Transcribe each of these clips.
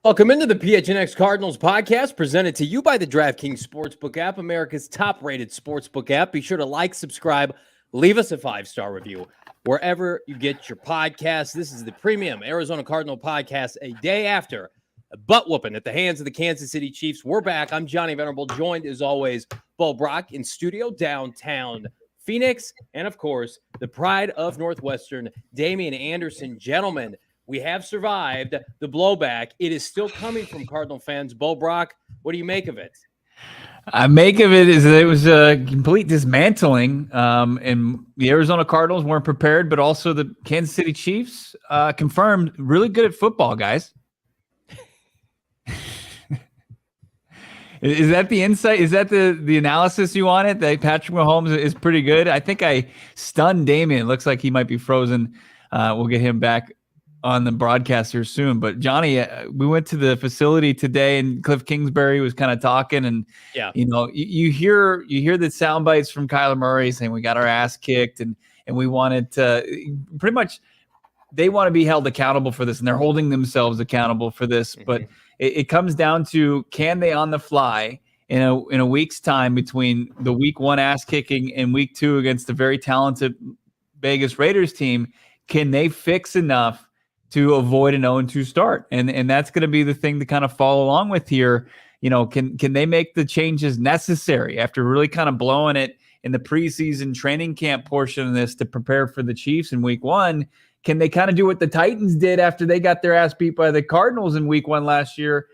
Welcome into the PHNX Cardinals podcast, presented to you by the DraftKings Sportsbook app, America's top-rated sportsbook app. Be sure to like, subscribe, leave us a 5-star review wherever you get your podcasts. This is the premium Arizona Cardinal podcast, a day after a butt-whooping at the hands of the Kansas City Chiefs. We're back. I'm Johnny Venerable, joined as always, Bo Brock in studio downtown Phoenix, and of course, the pride of Northwestern, Damien Anderson. Gentlemen, we have survived the blowback. It is still coming from Cardinal fans. Bo Brock, what do you make of it? I make of it is that it was a complete dismantling, and the Arizona Cardinals weren't prepared, but also the Kansas City Chiefs confirmed really good at football, guys. Is that the insight? Is that the analysis you wanted? That Patrick Mahomes is pretty good? I think I stunned Damien. It looks like he might be frozen. We'll get him back on the broadcast here soon. But Johnny, we went to the facility today, and Kliff Kingsbury was kind of talking, and you hear the sound bites from Kyler Murray saying we got our ass kicked, and we wanted to pretty much, they want to be held accountable for this, and they're holding themselves accountable for this. But it comes down to, can they on the fly in a week's time between the week 1 ass kicking and week 2 against the very talented Vegas Raiders team, can they fix enough to avoid an 0-2 start? And that's going to be the thing to kind of follow along with here. Can they make the changes necessary after really kind of blowing it in the preseason training camp portion of this to prepare for the Chiefs in week 1? Can they kind of do what the Titans did after they got their ass beat by the Cardinals in week 1 last year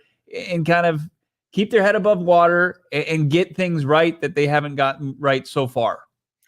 and kind of keep their head above water and get things right that they haven't gotten right so far?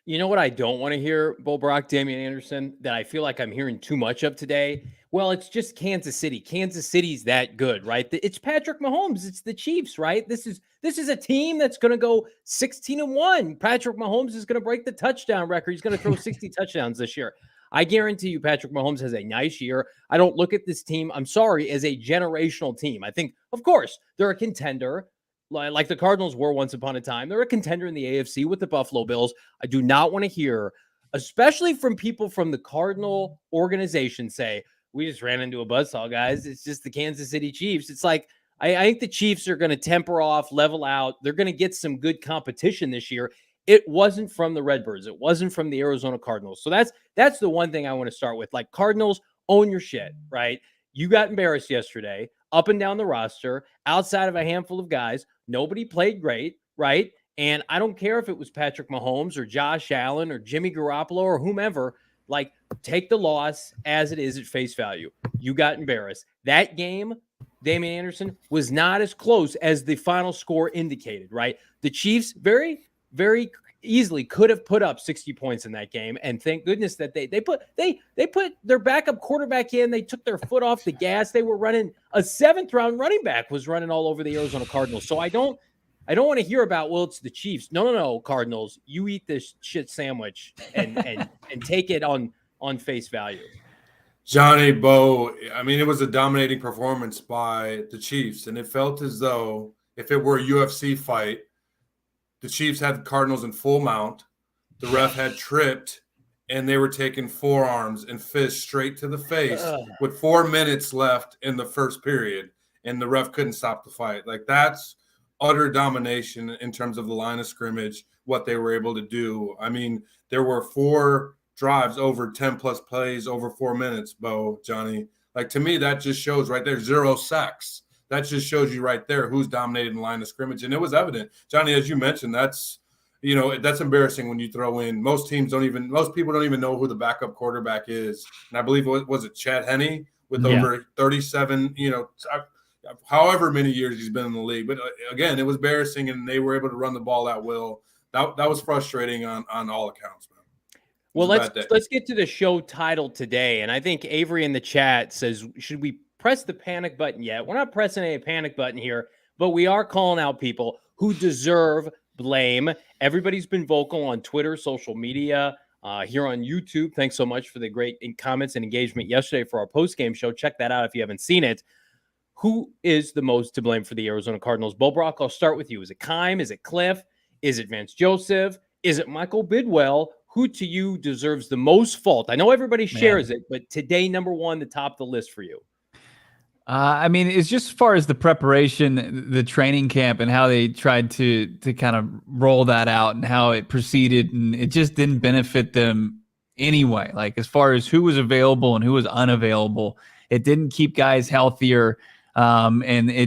You know what I don't want to hear, Bo Brock, Damien Anderson, that I feel like I'm hearing too much of today? Well, it's just Kansas City. Kansas City's that good, right? It's Patrick Mahomes. It's the Chiefs, right? This is a team that's going to go 16-1. Patrick Mahomes is going to break the touchdown record. He's going to throw 60 touchdowns this year. I guarantee you Patrick Mahomes has a nice year. I don't look at this team, I'm sorry, as a generational team. I think, of course, they're a contender, like the Cardinals were once upon a time. They're a contender in the AFC with the Buffalo Bills. I do not want to hear, especially from people from the Cardinal organization, say, we just ran into a buzzsaw, guys. It's just the Kansas City Chiefs. It's like, I think the Chiefs are going to temper off, level out. They're going to get some good competition this year. It wasn't from the Redbirds. It wasn't from the Arizona Cardinals. So that's the one thing I want to start with. Like, Cardinals, own your shit, right? You got embarrassed yesterday, up and down the roster, outside of a handful of guys. Nobody played great, right? And I don't care if it was Patrick Mahomes or Josh Allen or Jimmy Garoppolo or whomever. Like, take the loss as it is at face value. You got embarrassed. That game, Damien Anderson, was not as close as the final score indicated, right? The Chiefs very easily could have put up 60 points in that game, and thank goodness that they put their backup quarterback in. They took their foot off the gas. They were running a 7th-round running back was running all over the Arizona Cardinals. So I don't want to hear about, well, it's the Chiefs. No, Cardinals, you eat this shit sandwich and take it on face value. Johnny, Bo, I mean, it was a dominating performance by the Chiefs, and it felt as though if it were a UFC fight, the Chiefs had the Cardinals in full mount. The ref had tripped, and they were taking forearms and fists straight to the face with 4 minutes left in the first period, and the ref couldn't stop the fight. Like, that's utter domination in terms of the line of scrimmage, what they were able to do. I mean, there were 4 drives over 10-plus plays over 4 minutes, Bo, Johnny. Like, to me, that just shows right there 0 sacks. That just shows you right there who's dominating the line of scrimmage. And it was evident. Johnny, as you mentioned, that's embarrassing when you throw in. Most people don't even know who the backup quarterback is. And I believe, was it Chad Henne with over 37, however many years he's been in the league. But again, it was embarrassing, and they were able to run the ball at will. That was frustrating on all accounts, man. Well, let's get to the show title today. And I think Avery in the chat says, should we press the panic button yet? We're not pressing a panic button here, but we are calling out people who deserve blame. Everybody's been vocal on Twitter, social media, here on YouTube. Thanks so much for the great comments and engagement yesterday for our post-game show. Check that out if you haven't seen it. Who is the most to blame for the Arizona Cardinals? Bo Brock, I'll start with you. Is it Keim? Is it Kliff? Is it Vance Joseph? Is it Michael Bidwill? Who to you deserves the most fault? I know everybody shares it, but today, number one, the top of the list for you. I mean, it's just as far as the preparation, the training camp, and how they tried to kind of roll that out and how it proceeded, and it just didn't benefit them anyway. Like as far as who was available and who was unavailable, it didn't keep guys healthier, and they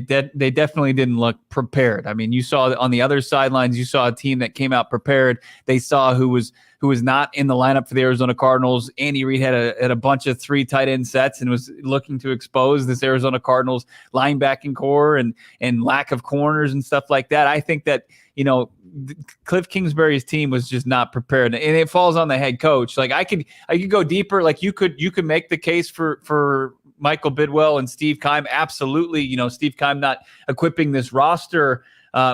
definitely didn't look prepared. I mean, you saw on the other sidelines, you saw a team that came out prepared. They saw who was not in the lineup for the Arizona Cardinals. Andy Reid had a bunch of 3 tight end sets and was looking to expose this Arizona Cardinals linebacking core and lack of corners and stuff like that. I think that, Kliff Kingsbury's team was just not prepared, and it falls on the head coach. Like I could go deeper. Like you could make the case for Michael Bidwill and Steve Keim. Absolutely. Steve Keim not equipping this roster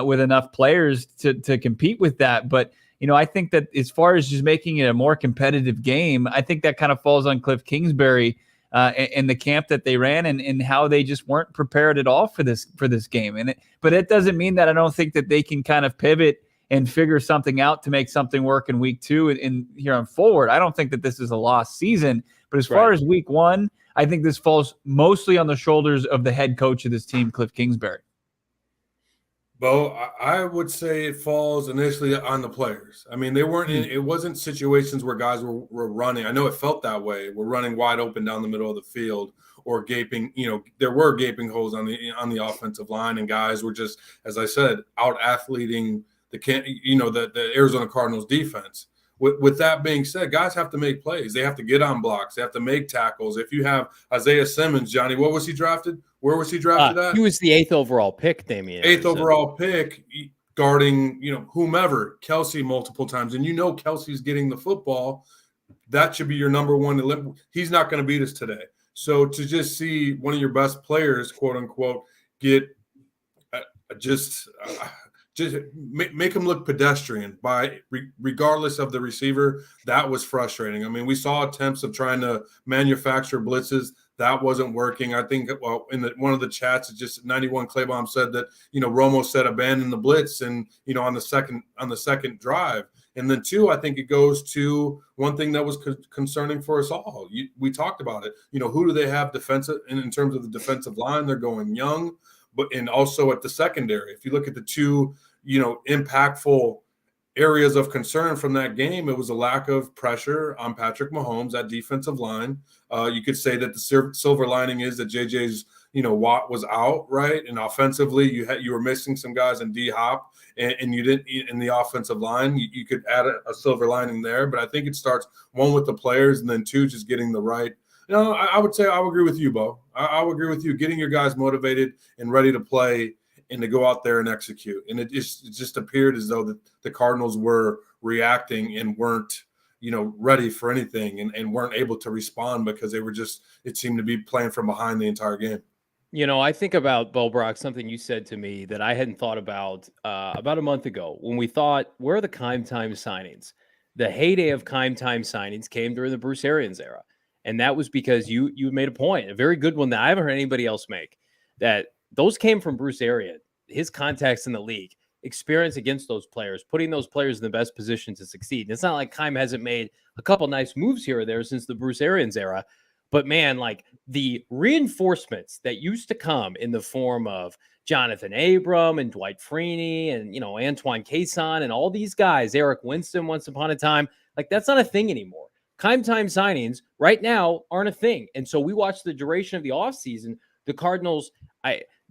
with enough players to compete with that. But, I think that as far as just making it a more competitive game, I think that kind of falls on Kliff Kingsbury and the camp that they ran and how they just weren't prepared at all for this game. But it doesn't mean that I don't think that they can kind of pivot and figure something out to make something work in week 2 and here on forward. I don't think that this is a lost season. But as far as week 1, I think this falls mostly on the shoulders of the head coach of this team, Kliff Kingsbury. Bo, I would say it falls initially on the players. I mean, they weren't it wasn't situations where guys were running. I know it felt that way. We're running wide open down the middle of the field or gaping, there were gaping holes on the offensive line, and guys were just, as I said, out athleting the Arizona Cardinals defense. With that being said, guys have to make plays. They have to get on blocks. They have to make tackles. If you have Isaiah Simmons, Johnny, what was he drafted? Where was he drafted at? He was the 8th overall pick, Damien. 8th overall pick, guarding, whomever, Kelsey multiple times. And Kelsey's getting the football. That should be your number one. He's not going to beat us today. So to just see one of your best players, quote unquote, get just make him look pedestrian regardless of the receiver, that was frustrating. I mean, we saw attempts of trying to manufacture blitzes. That wasn't working. I think, in one of the chats, it's just 91 Claybomb said that, Romo said abandon the blitz and, on the second drive. And then 2, I think it goes to one thing that was concerning for us all. We talked about it. Who do they have defensive in terms of the defensive line? They're going young, and also at the secondary. If you look at the 2, impactful areas of concern from that game, it was a lack of pressure on Patrick Mahomes at defensive line. You could say that the silver lining is that JJ's, Watt was out, right? And offensively, you were missing some guys in D-Hop, and you didn't in the offensive line. You could add a silver lining there, but I think it starts, 1, with the players, and then 2, just getting the right. I would say I would agree with you, Bo. I would agree with you, getting your guys motivated and ready to play and to go out there and execute. And it just appeared as though the Cardinals were reacting and weren't, ready for anything and weren't able to respond because they were just, it seemed to be playing from behind the entire game. I think about, Bo Brock, something you said to me that I hadn't thought about a month ago when we thought, where are the Gametime signings? The heyday of Gametime signings came during the Bruce Arians era. And that was because you made a point, a very good one that I haven't heard anybody else make, that those came from Bruce Arians, his contacts in the league, experience against those players, putting those players in the best position to succeed. And it's not like Keim hasn't made a couple nice moves here or there since the Bruce Arians era. But man, like the reinforcements that used to come in the form of Jonathan Abram and Dwight Freeney and, Antoine Cason and all these guys, Eric Winston once upon a time, like that's not a thing anymore. Gametime signings right now aren't a thing. And so we watch the duration of the offseason. The Cardinals,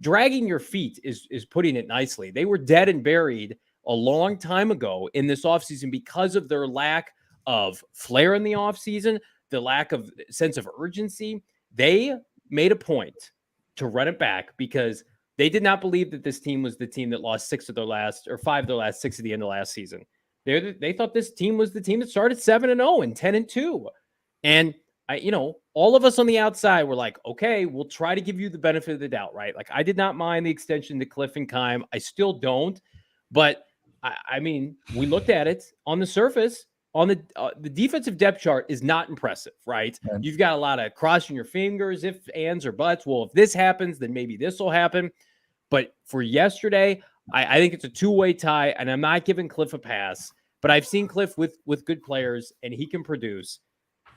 dragging your feet is putting it nicely. They were dead and buried a long time ago in this offseason because of their lack of flair in the offseason, the lack of sense of urgency. They made a point to run it back because they did not believe that this team was the team that lost 5 of their last 6 at the end of last season. They thought this team was the team that started 7-0 and 10-2. And all of us on the outside were like, okay, we'll try to give you the benefit of the doubt, right? Like I did not mind the extension to Kliff and Keim. I still don't. But I mean, we looked at it on the surface. On the defensive depth chart is not impressive, right? Yeah. You've got a lot of crossing your fingers, if, ands, or buts. Well, if this happens, then maybe this will happen. But for yesterday, I think it's a two-way tie, and I'm not giving Kliff a pass. But I've seen Kliff with good players, and he can produce.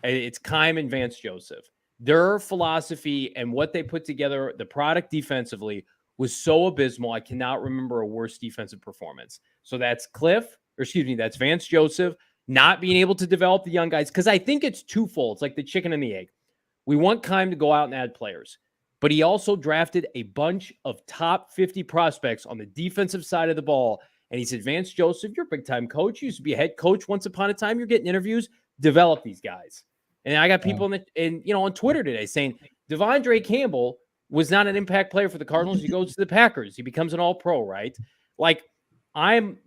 It's Keim and Vance Joseph. Their philosophy and what they put together, the product defensively, was so abysmal. I cannot remember a worse defensive performance. So that's that's Vance Joseph not being able to develop the young guys. Because I think it's twofold. It's like the chicken and the egg. We want Keim to go out and add players, but he also drafted a bunch of top 50 prospects on the defensive side of the ball. And he said, Vance Joseph, you're a big-time coach. You used to be a head coach once upon a time. You're getting interviews. Develop these guys. And I got people on Twitter today saying Devondre Campbell was not an impact player for the Cardinals. He goes to the Packers. He becomes an all-pro, right? Like, I'm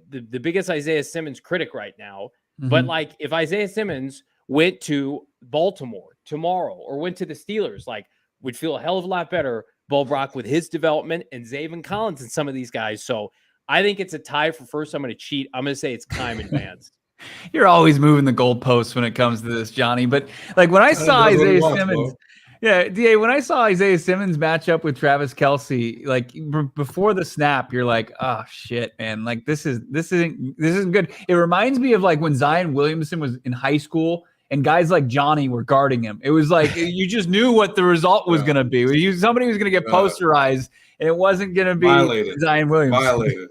the biggest Isaiah Simmons critic right now. Mm-hmm. But, like, if Isaiah Simmons went to Baltimore tomorrow or went to the Steelers, like, would feel a hell of a lot better, Bo Brock, with his development and Zaven Collins and some of these guys. So I think it's a tie for first. I'm going to cheat. I'm going to say it's Keim and Vance. You're always moving the goalposts when it comes to this, Johnny. But like when I saw Isaiah Simmons, DA, when I saw Isaiah Simmons match up with Travis Kelce, like before the snap, you're like, oh shit, man, like this isn't good. It reminds me of like when Zion Williamson was in high school and guys like Johnny were guarding him. It was like you just knew what the result was going to be. Somebody was going to get posterized, and it wasn't going to be Zion Williamson. Violated.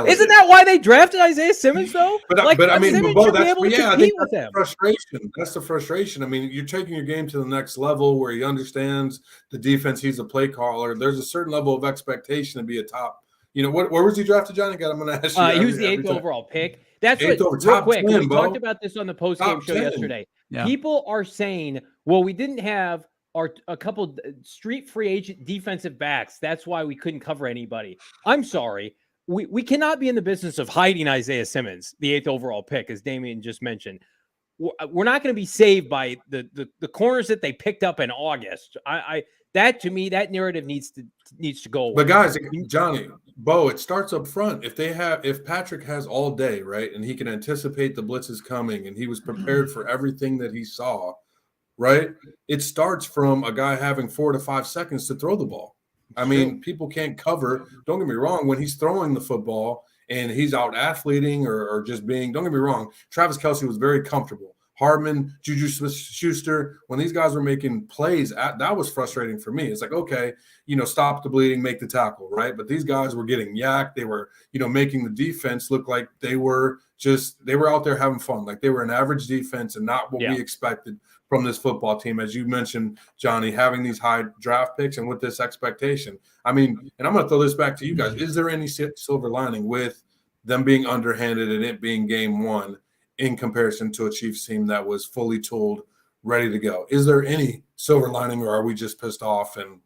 Isn't that why they drafted Isaiah Simmons, though? But I mean, I think that's the frustration. That's the frustration. I mean, you're taking your game to the next level where he understands the defense. He's a play caller. There's a certain level of expectation to be a top. Where was he drafted, Johnny? I'm going to ask you. He was the 8th overall pick. That's what, real quick, 10, we talked about this on the post-game show yesterday. Yeah. People are saying, well, we didn't have a couple street free agent defensive backs. That's why we couldn't cover anybody. I'm sorry. We cannot be in the business of hiding Isaiah Simmons, the 8th overall pick, as Damien just mentioned. We're not going to be saved by the corners that they picked up in August. That to me, that narrative needs to go away. But guys, Johnny, Bo, it starts up front. If Patrick has all day, right, and he can anticipate the blitzes coming, and he was prepared for everything that he saw, right? It starts from a guy having 4 to 5 seconds to throw the ball. I mean, people can't cover. Don't get me wrong. When he's throwing the football and he's out athleting or just being, don't get me wrong, Travis Kelce was very comfortable. Hardman, Juju Smith-Schuster, when these guys were making plays, that was frustrating for me. It's like, okay, stop the bleeding, make the tackle, right? But these guys were getting yacked. They were, making the defense look like they were out there having fun. Like they were an average defense and not what we expected from this football team. As you mentioned, Johnny, having these high draft picks and with this expectation. I mean, and I'm going to throw this back to you guys. Is there any silver lining with them being underhanded and it being game one in comparison to a Chiefs team that was fully tooled, ready to go? Is there any silver lining, or are we just pissed off and,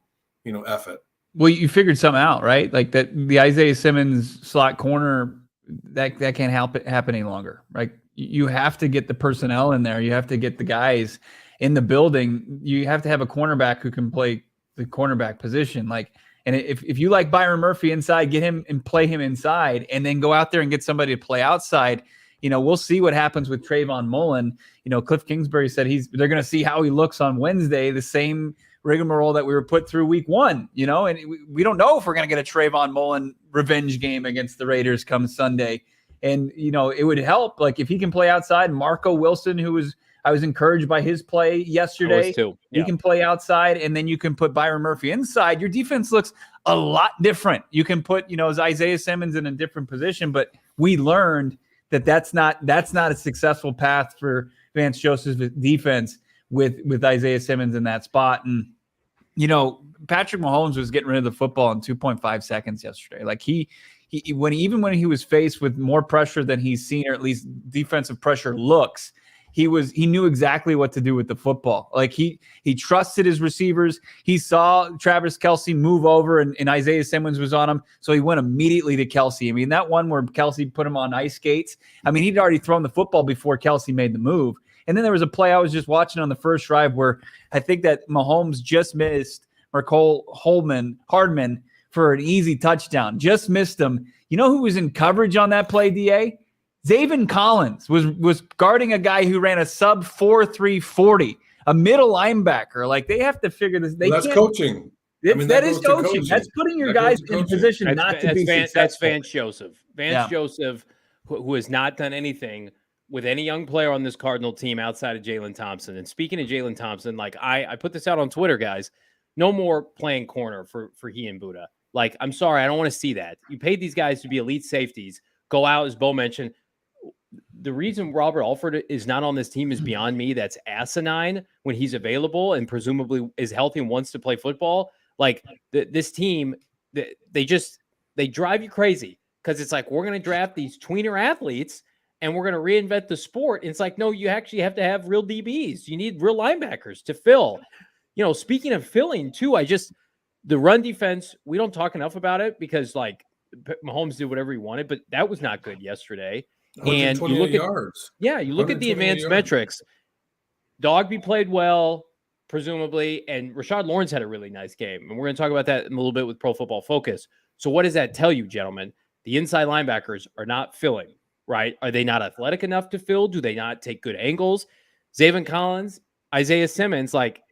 F it? Well, you figured something out, right? Like that the Isaiah Simmons slot corner, that can't happen any longer, right? You have to get the personnel in there. You have to get the guys in the building. You have to have a cornerback who can play the cornerback position. Like, and if you like Byron Murphy inside, get him and play him inside, and then go out there and get somebody to play outside. We'll see what happens with Trayvon Mullen. Kliff Kingsbury said they're going to see how he looks on Wednesday, the same rigmarole that we were put through week one, and we don't know if we're going to get a Trayvon Mullen revenge game against the Raiders come Sunday. And, it would help, like, if he can play outside. Marco Wilson, I was encouraged by his play yesterday. He can play outside, and then you can put Byron Murphy inside. Your defense looks a lot different. You can put, Isaiah Simmons in a different position, but we learned that's not a successful path for Vance Joseph's defense with Isaiah Simmons in that spot. And, Patrick Mahomes was getting rid of the football in 2.5 seconds yesterday. Like when he was faced with more pressure than he's seen, or at least defensive pressure looks, he knew exactly what to do with the football. Like he trusted his receivers. He saw Travis Kelce move over and Isaiah Simmons was on him. So he went immediately to Kelce. I mean, that one where Kelce put him on ice skates, I mean, he'd already thrown the football before Kelce made the move. And then there was a play I was just watching on the first drive where I think that Mahomes just missed Marcole Hardman for an easy touchdown. Just missed him. You know who was in coverage on that play, DA? Zaven Collins was guarding a guy who ran a sub 4.3 40, a middle linebacker. Like, they have to figure this. That's coaching. That is coaching. That's putting your guys in position not to be successful. That's Vance Joseph. Vance Joseph, who has not done anything with any young player on this Cardinal team outside of Jalen Thompson. And speaking of Jalen Thompson, like I put this out on Twitter, guys. No more playing corner for he and Buddha. Like, I'm sorry, I don't want to see that. You paid these guys to be elite safeties. Go out, as Bo mentioned. The reason Robert Alford is not on this team is beyond me. That's asinine when he's available and presumably is healthy and wants to play football. Like, this team, they drive you crazy because it's like, we're going to draft these tweener athletes and we're going to reinvent the sport. And it's like, no, you actually have to have real DBs. You need real linebackers to fill. You know, speaking of filling too, the run defense, we don't talk enough about it because like Mahomes did whatever he wanted, but that was not good yesterday. And you look at yards. Yeah, you look at the advanced metrics. Dogby played well, presumably, and Rashad Lawrence had a really nice game. And we're going to talk about that in a little bit with Pro Football Focus. So what does that tell you, gentlemen? The inside linebackers are not filling, right? Are they not athletic enough to fill? Do they not take good angles? Zaven Collins, Isaiah Simmons, like,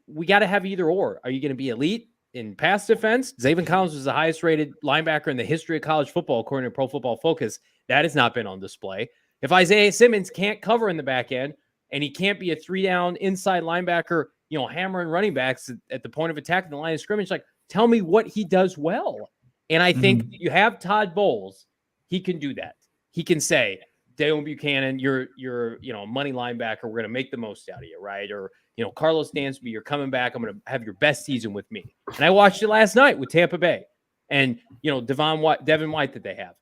we got to have either or. Are you going to be elite in pass defense? Zaven Collins was the highest rated linebacker in the history of college football, according to Pro Football Focus. That has not been on display. If Isaiah Simmons can't cover in the back end and he can't be a 3-down inside linebacker, you know, hammering running backs at the point of attack in the line of scrimmage, like, tell me what he does well. And I think you have Todd Bowles. He can do that. He can say, Dale Buchanan, you're a money linebacker. We're going to make the most out of you, right? Or, Carlos Dansby, you're coming back. I'm going to have your best season with me. And I watched it last night with Tampa Bay. And, Devin White that they have.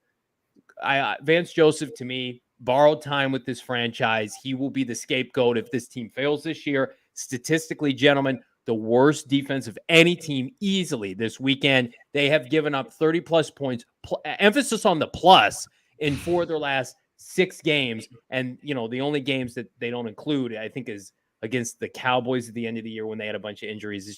Vance Joseph, to me, borrowed time with this franchise. He will be the scapegoat if this team fails this year. Statistically, gentlemen, the worst defense of any team easily this weekend. They have given up 30-plus points, emphasis on the plus, in 4 of their last 6 games. And, the only games that they don't include, I think, is against the Cowboys at the end of the year when they had a bunch of injuries.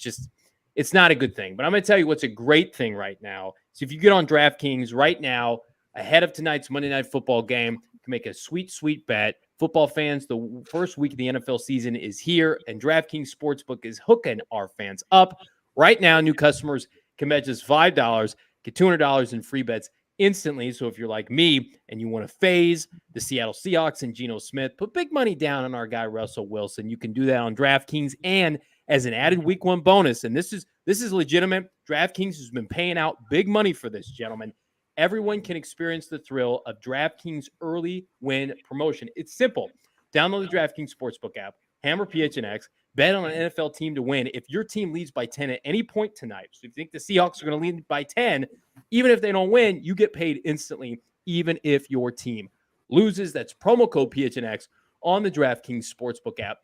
It's not a good thing. But I'm going to tell you what's a great thing right now. So if you get on DraftKings right now, ahead of tonight's Monday Night Football game, you can make a sweet, sweet bet. Football fans, the first week of the NFL season is here, and DraftKings Sportsbook is hooking our fans up. Right now, new customers can bet just $5, get $200 in free bets instantly. So if you're like me and you want to phase the Seattle Seahawks and Geno Smith, put big money down on our guy Russell Wilson. You can do that on DraftKings, and as an added week 1 bonus, and this is legitimate. DraftKings has been paying out big money for this, gentlemen. Everyone can experience the thrill of DraftKings early win promotion. It's simple. Download the DraftKings Sportsbook app, hammer PHNX, bet on an NFL team to win. If your team leads by 10 at any point tonight, so if you think the Seahawks are going to lead by 10, even if they don't win, you get paid instantly, even if your team loses. That's promo code PHNX on the DraftKings Sportsbook app.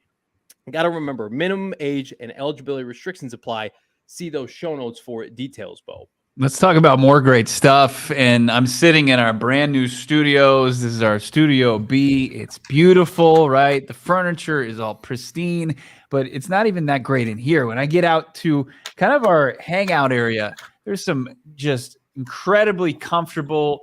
Got to remember, minimum age and eligibility restrictions apply. See those show notes for details, Bo. Let's talk about more great stuff. And I'm sitting in our brand new studios. This is our Studio B. It's beautiful, right? The furniture is all pristine, but it's not even that great in here. When I get out to kind of our hangout area, there's some just incredibly comfortable,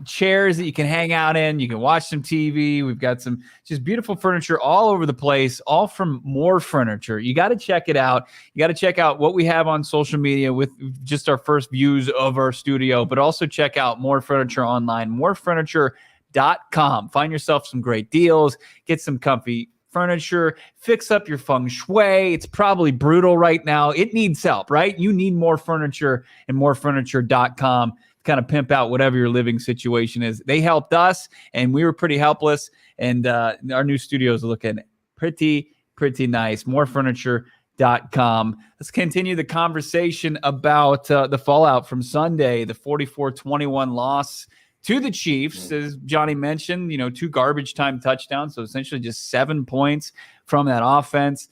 chairs that you can hang out in. You can watch some TV. We've got some just beautiful furniture all over the place, all from More Furniture. You got to check it out. You got to check out what we have on social media with just our first views of our studio, but also check out More Furniture online, morefurniture.com. Find yourself some great deals, get some comfy furniture, fix up your feng shui. It's probably brutal right now. It needs help, right? You need More Furniture and morefurniture.com. Kind of pimp out whatever your living situation is. They helped us, and we were pretty helpless. And our new studio is looking pretty nice. Morefurniture.com. Let's continue the conversation about the fallout from Sunday, the 44-21 loss to the Chiefs. As Johnny mentioned, 2 garbage time touchdowns, so essentially just 7 points from that offense.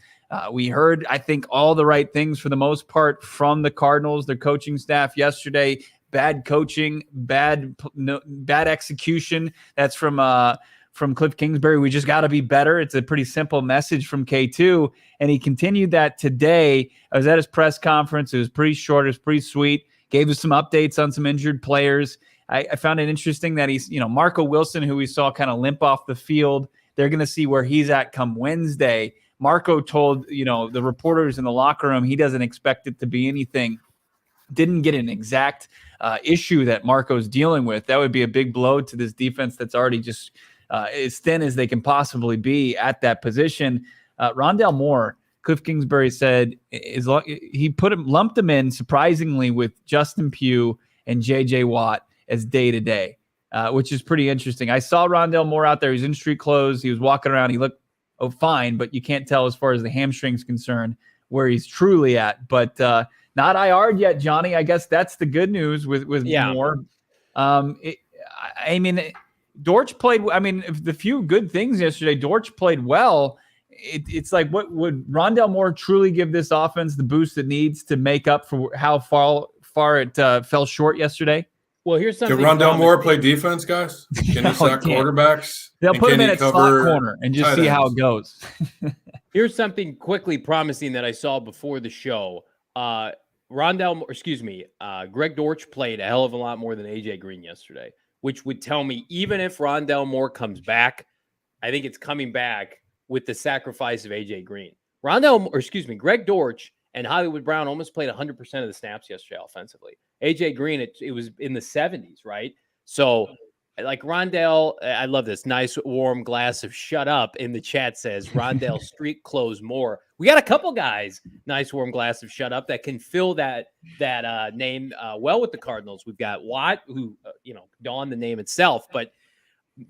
We heard, I think, all the right things for the most part from the Cardinals, their coaching staff yesterday. Bad coaching, bad execution. That's from Kliff Kingsbury. We just got to be better. It's a pretty simple message from K2, and he continued that today. I was at his press conference. It was pretty short. It was pretty sweet. Gave us some updates on some injured players. I found it interesting that he's, Marco Wilson, who we saw kind of limp off the field. They're going to see where he's at come Wednesday. Marco told, the reporters in the locker room he doesn't expect it to be anything didn't get an exact issue that Marco's dealing with, that would be a big blow to this defense that's already just as thin as they can possibly be at that position. Rondale Moore, Kliff Kingsbury said, he lumped him in surprisingly with Justin Pugh and J.J. Watt as day-to-day, which is pretty interesting. I saw Rondale Moore out there. He's in street clothes. He was walking around. He looked fine, but you can't tell as far as the hamstring's concerned where he's truly at. But not IR'd yet, Johnny. I guess that's the good news with Moore. Dortch played. I mean, the few good things yesterday, Dortch played well. It's like, what would Rondale Moore truly give this offense the boost it needs to make up for how far it fell short yesterday? Well, here's something. Can Rondale Moore play defense, guys? Can he sack quarterbacks? They'll put him in at slot corner and just see how it goes. Here's something quickly promising that I saw before the show. Greg Dortch played a hell of a lot more than AJ Green yesterday, which would tell me even if Rondale Moore comes back, I think it's coming back with the sacrifice of AJ Green. Greg Dortch and Hollywood Brown almost played 100% of the snaps yesterday offensively. AJ Green, it was in the 70s, right? So, like Rondale, I love this nice warm glass of shut up in the chat says Rondale street clothes more. We got a couple guys, nice warm glass of shut up, that can fill that name well with the Cardinals. We've got Watt, who donned the name itself, but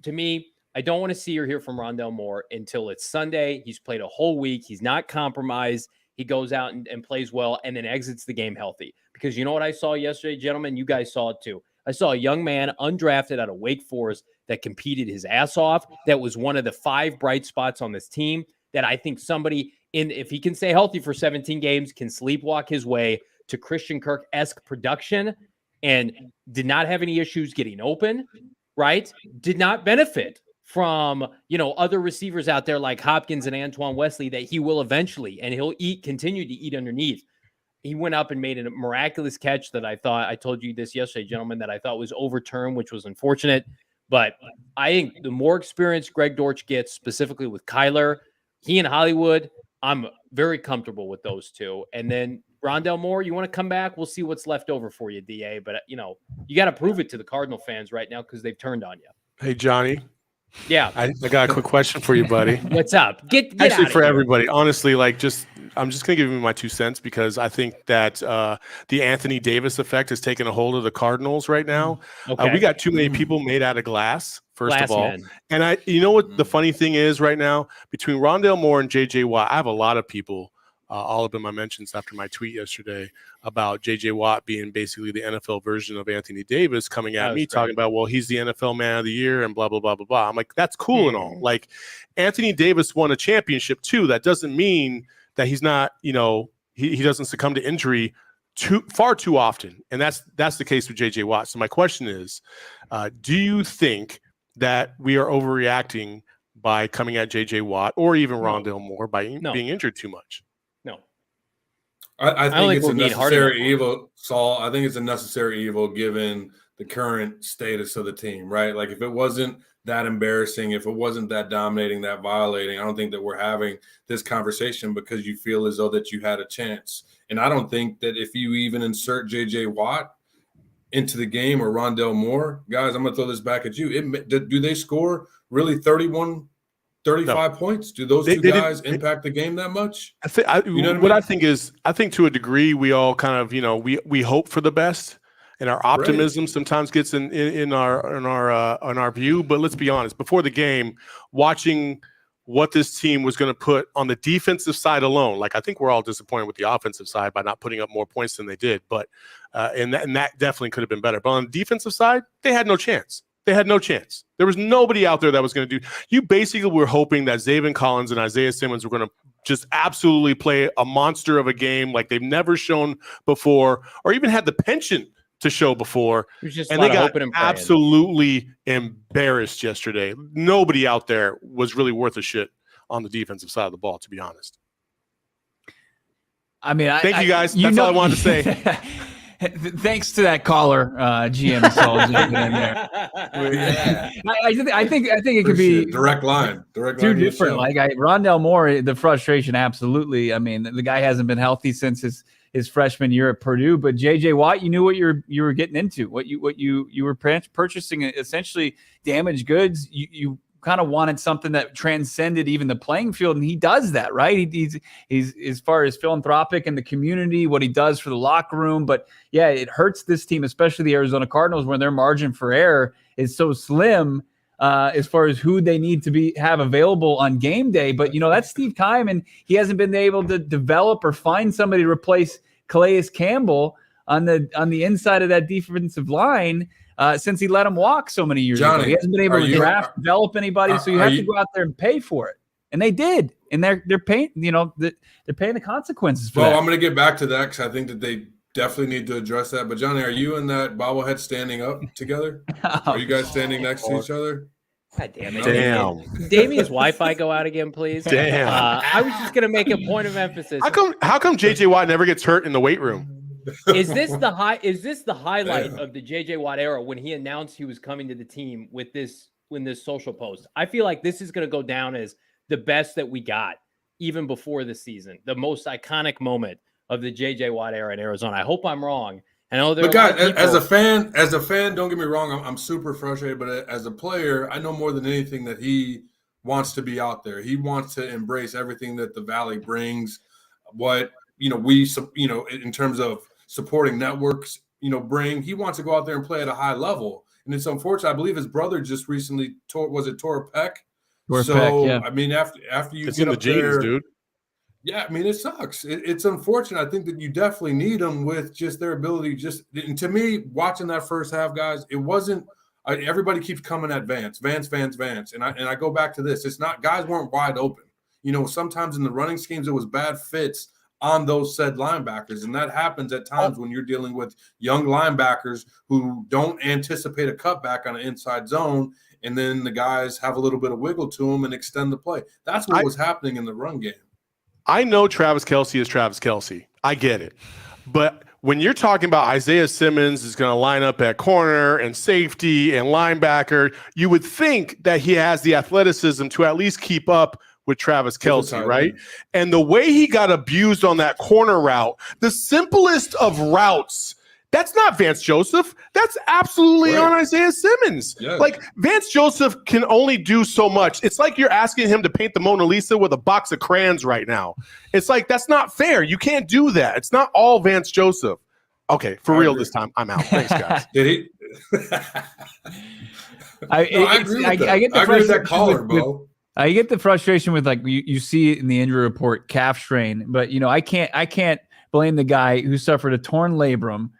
to me, I don't want to see or hear from Rondale Moore until it's Sunday. He's played a whole week. He's not compromised. He goes out and plays well and then exits the game healthy. Because you know what I saw yesterday, gentlemen? You guys saw it too. I saw a young man undrafted out of Wake Forest that competed his ass off. That was one of the 5 bright spots on this team that I think somebody, if he can stay healthy for 17 games, can sleepwalk his way to Christian Kirk-esque production and did not have any issues getting open, right? Did not benefit from, other receivers out there like Hopkins and Antoine Wesley that he will eventually, and he'll continue to eat underneath. He went up and made a miraculous catch that I told you this yesterday, gentlemen, that I thought was overturned, which was unfortunate. But I think the more experience Greg Dortch gets, specifically with Kyler, he and Hollywood, I'm very comfortable with those two. And then Rondale Moore, you want to come back? We'll see what's left over for you, DA. But, you got to prove it to the Cardinal fans right now because they've turned on you. Hey, Johnny. Yeah. I got a quick question for you, buddy. What's up? Get actually for here. Everybody. Honestly, I'm just going to give you my 2 cents because I think that the Anthony Davis effect has taken a hold of the Cardinals right now. Okay. We got too many people made out of glass, first Glass of all. man. And what the funny thing is right now? Between Rondale Moore and J.J. Watt, I have a lot of people all up in my mentions after my tweet yesterday about J.J. Watt being basically the NFL version of Anthony Davis coming at me talking about, well, he's the NFL man of the year and blah, blah, blah, blah, blah. I'm like, that's cool and all. Like, Anthony Davis won a championship too. That doesn't mean that he's not, he doesn't succumb to injury far too often. And that's the case with J.J. Watt. So my question is, do you think that we are overreacting by coming at J.J. Watt or even Rondale Moore by being injured too much? No. I think it's a necessary evil, Saul. I think it's a necessary evil given the current status of the team, right? Like, if it wasn't that embarrassing, if it wasn't that dominating, that violating, I don't think that we're having this conversation because you feel as though that you had a chance. And I don't think that if you even insert J.J. Watt into the game or Rondale Moore, guys, I'm going to throw this back at you. Do they score really 35 points? Do those two guys impact the game that much? I think to a degree we all kind of, we hope for the best, and our optimism sometimes gets in our view. But let's be honest, before the game, watching what this team was going to put on the defensive side alone, like, I think we're all disappointed with the offensive side by not putting up more points than they did. But and that definitely could have been better. But on the defensive side, they had no chance. They had no chance. There was nobody out there that was going to do. You basically were hoping that Zaven Collins and Isaiah Simmons were going to just absolutely play a monster of a game like they've never shown before, or even had the penchant to show before. And they got absolutely embarrassed yesterday. Nobody out there was really worth a shit on the defensive side of the ball, to be honest. I mean, thank you guys. That's all I wanted to say. Thanks to that caller, GM Saul in there. I think it could be direct line two different. Like Rondale Moore, the frustration, absolutely. I mean, the guy hasn't been healthy since his freshman year at Purdue. But J.J. Watt, you knew what you were getting into, what you were purchasing, essentially damaged goods. You kind of wanted something that transcended even the playing field, and he does that, right? He's as far as philanthropic in the community, what he does for the locker room. But yeah, it hurts this team, especially the Arizona Cardinals, when their margin for error is so slim as far as who they need to have available on game day. But that's Steve Keim, and he hasn't been able to develop or find somebody to replace Calais Campbell on the inside of that defensive line. Since he let him walk so many years ago. He hasn't been able to develop anybody, so you have to go out there and pay for it. And they did. And they're paying, they're paying the consequences for that. Well, I'm going to get back to that because I think that they definitely need to address that. But Johnny, are you and that bobblehead standing up together? Are you guys standing next to each other? God damn it. Damn. Damien's Wi-Fi go out again, please. Damn. I was just going to make a point of emphasis. How come JJ Watt never gets hurt in the weight room? Is this the highlight of the JJ Watt era when he announced he was coming to the team with this social post? I feel like this is going to go down as the best that we got even before the season, the most iconic moment of the JJ Watt era in Arizona. I hope I'm wrong. I know there. But guys, as a fan, don't get me wrong. I'm super frustrated, but as a player, I know more than anything that he wants to be out there. He wants to embrace everything that the Valley brings. What in terms of supporting networks, bring. He wants to go out there and play at a high level. And it's unfortunate. I believe his brother just recently tore a pec? Yeah. I mean, after you get up there, dude. Yeah, I mean, it sucks. It's unfortunate. I think that you definitely need them with just their ability. And to me, watching that first half, guys, it wasn't everybody keeps coming at Vance. And I go back to this. It's not guys weren't wide open. Sometimes in the running schemes, it was bad fits on those said linebackers. And that happens at times when you're dealing with young linebackers who don't anticipate a cutback on an inside zone, and then the guys have a little bit of wiggle to them and extend the play. That's what was happening in the run game. I know Travis Kelce is Travis Kelce. I get it. But when you're talking about Isaiah Simmons is going to line up at corner and safety and linebacker, you would think that he has the athleticism to at least keep up with Travis Kelce, right? And the way he got abused on that corner route, the simplest of routes, that's not Vance Joseph. That's absolutely on Isaiah Simmons. Yeah. Like, Vance Joseph can only do so much. It's like you're asking him to paint the Mona Lisa with a box of crayons right now. It's like, that's not fair. You can't do that. It's not all Vance Joseph. Okay, for real this time. I'm out. Thanks, guys. Did he? I get the agree with that caller, bro. I get the frustration with, like, you see it in the injury report, calf strain, but I can't blame the guy who suffered a torn labrum,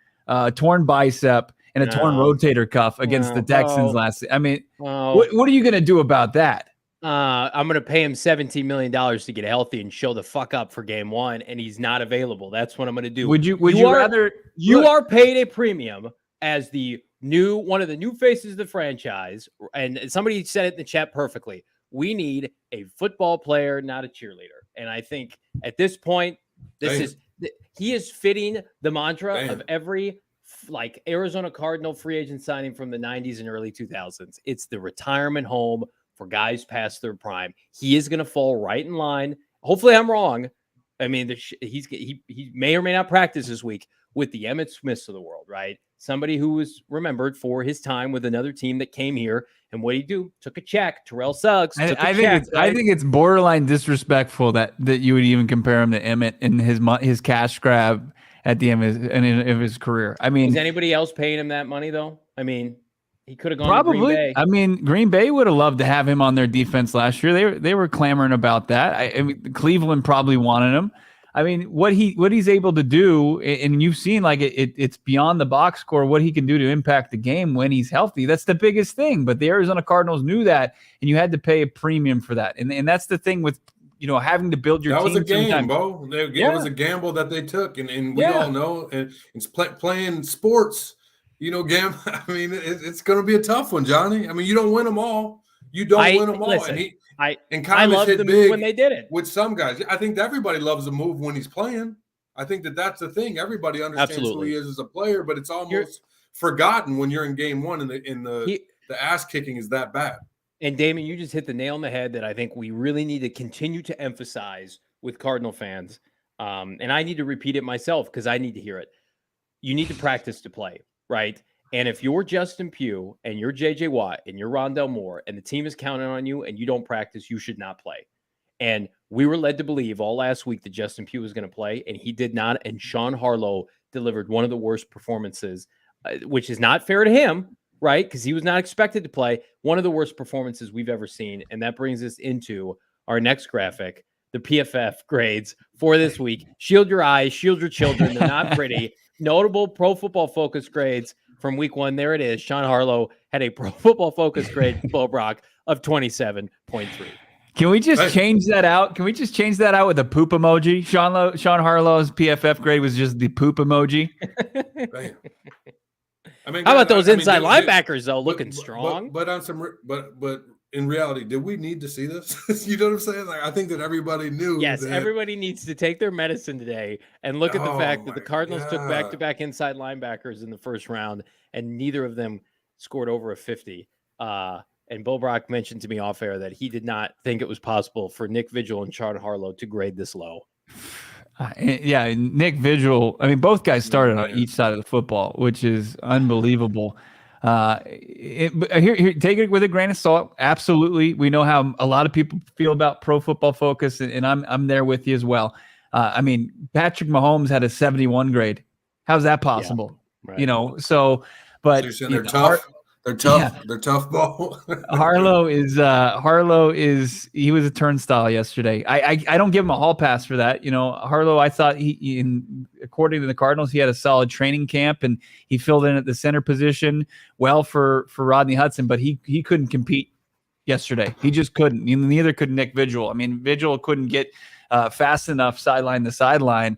torn bicep, and a torn rotator cuff against the Texans last. I mean, what are you going to do about that? I'm going to pay him $17 million to get healthy and show the fuck up for game one, and he's not available. That's what I'm going to do. Would you rather? You are paid a premium as one of the new faces of the franchise, and somebody said it in the chat perfectly. We need a football player, not a cheerleader. And I think at this point, he is fitting the mantra of every Arizona Cardinal free agent signing from the 90s and early 2000s. It's the retirement home for guys past their prime. He is going to fall right in line. Hopefully I'm wrong. I mean, he may or may not practice this week with the Emmitt Smiths of the world, right? Somebody who was remembered for his time with another team that came here. And what did he do? Took a check. Terrell Suggs. I think it's borderline disrespectful that you would even compare him to Emmitt in his cash grab at the end of his career. I mean, is anybody else paying him that money though? I mean, he could have gone to Green Bay. I mean, Green Bay would have loved to have him on their defense last year. They were clamoring about that. I mean, Cleveland probably wanted him. I mean, what he's able to do, and you've seen it's beyond the box score, what he can do to impact the game when he's healthy. That's the biggest thing. But the Arizona Cardinals knew that, and you had to pay a premium for that. And that's the thing with having to build your team. That was a game, Bo. It was a gamble that they took, and we all know, and it's playing sports. I mean, it's going to be a tough one, Johnny. I mean, you don't win them all. You don't win them all. Listen, and I loved them when they did it. With some guys, I think everybody loves the move when he's playing. I think that's the thing. Everybody understands who he is as a player, but it's almost forgotten when you're in game one and the ass kicking is that bad. And Damien, you just hit the nail on the head that I think we really need to continue to emphasize with Cardinal fans. And I need to repeat it myself because I need to hear it. You need to practice to play, right? And if you're Justin Pugh and you're JJ Watt and you're Rondell Moore and the team is counting on you and you don't practice, you should not play. And we were led to believe all last week that Justin Pugh was going to play, and he did not. And Sean Harlow delivered one of the worst performances, which is not fair to him, right? Because he was not expected to play. One of the worst performances we've ever seen. And that brings us into our next graphic, the PFF grades for this week. Shield your eyes, shield your children. They're not pretty. Notable Pro Football Focus grades from week one. There it is. Sean Harlow had a Pro Football Focus grade, Bo Brock, of 27.3. Can we just change that out? Can we just change that out with a poop emoji? Sean Harlow's PFF grade was just the poop emoji. I mean, how about those inside linebackers though, looking strong? But on some, but in reality, did we need to see this? You know what I'm saying? Like, I think that everybody knew. Yes, that everybody needs to take their medicine today and look at the fact that the Cardinals took back-to-back inside linebackers in the first round, and neither of them scored over a 50. And Bo Brock mentioned to me off air that he did not think it was possible for Nick Vigil and Sean Harlow to grade this low. Yeah, Nick Vigil. I mean, both guys started on each side of the football, which is unbelievable. Here, take it with a grain of salt. Absolutely, we know how a lot of people feel about Pro Football Focus, and I'm there with you as well. I mean, Patrick Mahomes had a 71 grade. How's that possible? Yeah, right. You know, so but so you're saying they're tough. They're tough. Yeah. They're tough ball. Harlow is he was a turnstile yesterday. I don't give him a hall pass for that. You know, Harlow, I thought according to the Cardinals, he had a solid training camp and he filled in at the center position well for Rodney Hudson, but he couldn't compete yesterday. He just couldn't. Neither could Nick Vigil. I mean, Vigil couldn't get fast enough sideline to sideline